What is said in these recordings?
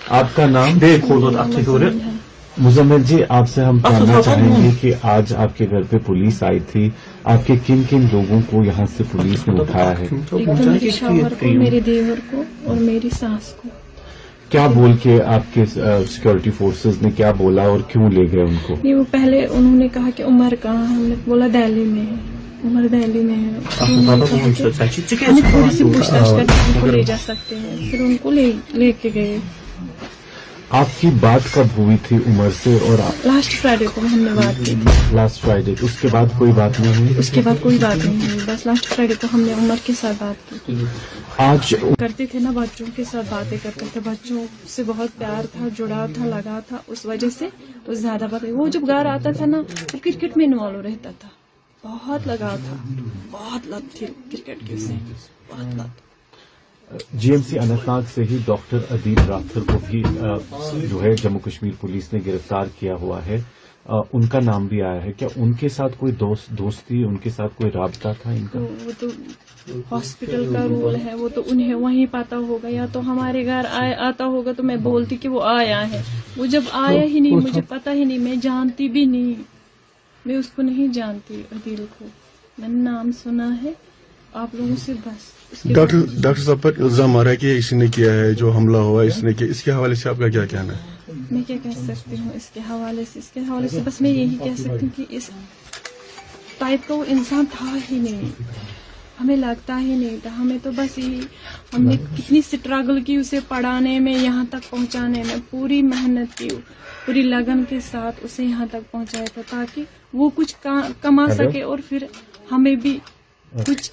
آپ کا نام؟ مزمل ہے۔ مزمل جی، آپ سے ہم جاننا چاہیں گے کہ آج آپ کے گھر پہ پولیس آئی تھی، آپ کے کن کن لوگوں کو یہاں سے پولیس نے اٹھایا ہے؟ ایک تو میرے شوہر کو، میرے دیور کو اور میری ساس کو۔ کیا بول کے آپ کے سیکورٹی فورسز نے کیا بولا اور کیوں لے گئے ان کو؟ نہیں، وہ پہلے انہوں نے کہا کہ عمر کہاں، ہم نے بولا دہلی میں ہے، عمر دہلی میں ہے، ہمیں تھوڑی سی پوچھ تاچھ کر کے ان کو لے جا سکتے ہیں، پھر ان کو لے کے گئے۔ آپ کی بات کب ہوئی تھی عمر سے؟ اور لاسٹ فرائیڈے کو ہم نے بات کی تھی۔ لاسٹ فرائیڈے، اس کے بعد کوئی بات نہیں ہوئی؟ اس کے بعد کوئی بات نہیں ہوئی، بس لاسٹ فرائیڈے کو ہم نے عمر کے ساتھ بات کی۔ آج کرتے تھے نا، بچوں کے ساتھ باتیں کرتے تھے، بچوں سے بہت پیار تھا، جڑاؤ تھا، لگا تھا، اس وجہ سے وہ زیادہ بات، وہ جب گھر آتا تھا نا وہ کرکٹ میں انوالو رہتا تھا، بہت لگا تھا، بہت لت تھی کرکٹ کی، اسے بہت لت۔ G M C Anant Nag سے ہی ڈاکٹر ادیب راتھر کو بھی جو ہے جموں کشمیر پولیس نے گرفتار کیا ہوا ہے، ان کا نام بھی آیا ہے، کیا ان کے ساتھ کوئی دوستی، ان کے ساتھ کوئی رابطہ تھا ان کا؟ وہ تو ہاسپٹل کا رول ہے، وہ تو انہیں وہیں پتا ہوگا، یا تو ہمارے گھر آتا ہوگا تو میں بولتی کہ وہ آیا ہے، وہ جب آیا ہی نہیں، مجھے پتا ہی نہیں، میں جانتی بھی نہیں، میں اس کو نہیں جانتی عدیل کو، میں نے نام سنا ہے آپ لوگوں سے بس۔ ڈاکٹر صاحب پر الزام آ رہا ہے کہ اسی نے کیا ہے، جو حملہ ہوا اس نے کیا، اس کے حوالے سے آپ کا کیا کہنا ہے؟ میں کیا کہہ سکتی ہوں اس کے حوالے سے بس میں یہی کہہ سکتی ہوں کہ اس ٹائپ کا وہ انسان تھا ہی نہیں، ہمیں لگتا ہی نہیں تھا، ہمیں تو بس یہی، ہم نے کتنی سٹرگل کی اسے پڑھانے میں، یہاں تک پہنچانے میں، پوری محنت کی، پوری لگن کے ساتھ اسے یہاں تک پہنچایا تھا تاکہ وہ کچھ کما سکے اور پھر ہمیں بھی کچھ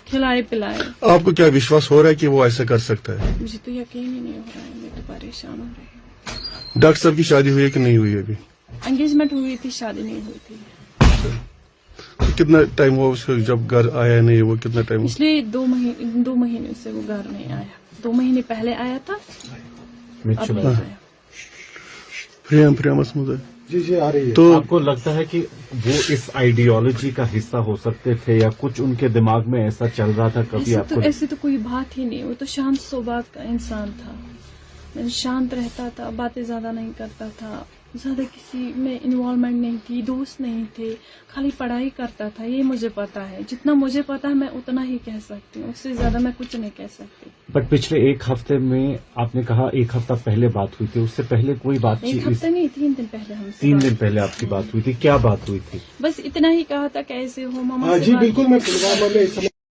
کھلائے پلائے۔ آپ کو کیا وشواس ہو رہا ہے کہ وہ ایسا کر سکتا ہے؟ مجھے تو یقین ہی نہیں ہو رہا ہے، میں تو پریشان ہو رہی ہوں۔ ڈاکٹر صاحب کی شادی ہوئی ہے کہ نہیں ہوئی ابھی؟ انگیجمنٹ ہوئی تھی، شادی نہیں ہوئی تھی۔ کتنا ٹائم ہوا اس کو جب گھر آیا نہیں، وہ کتنا ٹائم؟ پچھلے 2 مہینے سے وہ گھر نہیں آیا، 2 مہینے پہلے آیا تھا، اب نہیں آیا۔ جی آ رہی ہے۔ تو آپ کو لگتا ہے کہ وہ اس آئیڈیالوجی کا حصہ ہو سکتے تھے، یا کچھ ان کے دماغ میں ایسا چل رہا تھا کبھی آپ کو؟ ایسے تو کوئی بات ہی نہیں، وہ تو شانت صوبات کا انسان تھا، شانت رہتا تھا، باتیں زیادہ نہیں کرتا تھا، زیادہ کسی میں انوالومنٹ نہیں تھی، دوست نہیں تھے، خالی پڑھائی کرتا تھا، یہ مجھے پتا ہے، جتنا مجھے پتا ہے میں اتنا ہی کہہ سکتی ہوں، اس سے زیادہ میں کچھ نہیں کہہ سکتی۔ بٹ پچھلے ایک ہفتے میں آپ نے کہا 1 ہفتہ پہلے بات ہوئی تھی، اس سے پہلے کوئی بات نہیں؟ 1 ہفتہ نہیں، 3 دن پہلے ہم سے 3 دن پہلے آپ کی بات ہوئی تھی، کیا بات ہوئی تھی؟ بس اتنا ہی کہا تھا کیسے ہو ماما سے جی بالکل، میں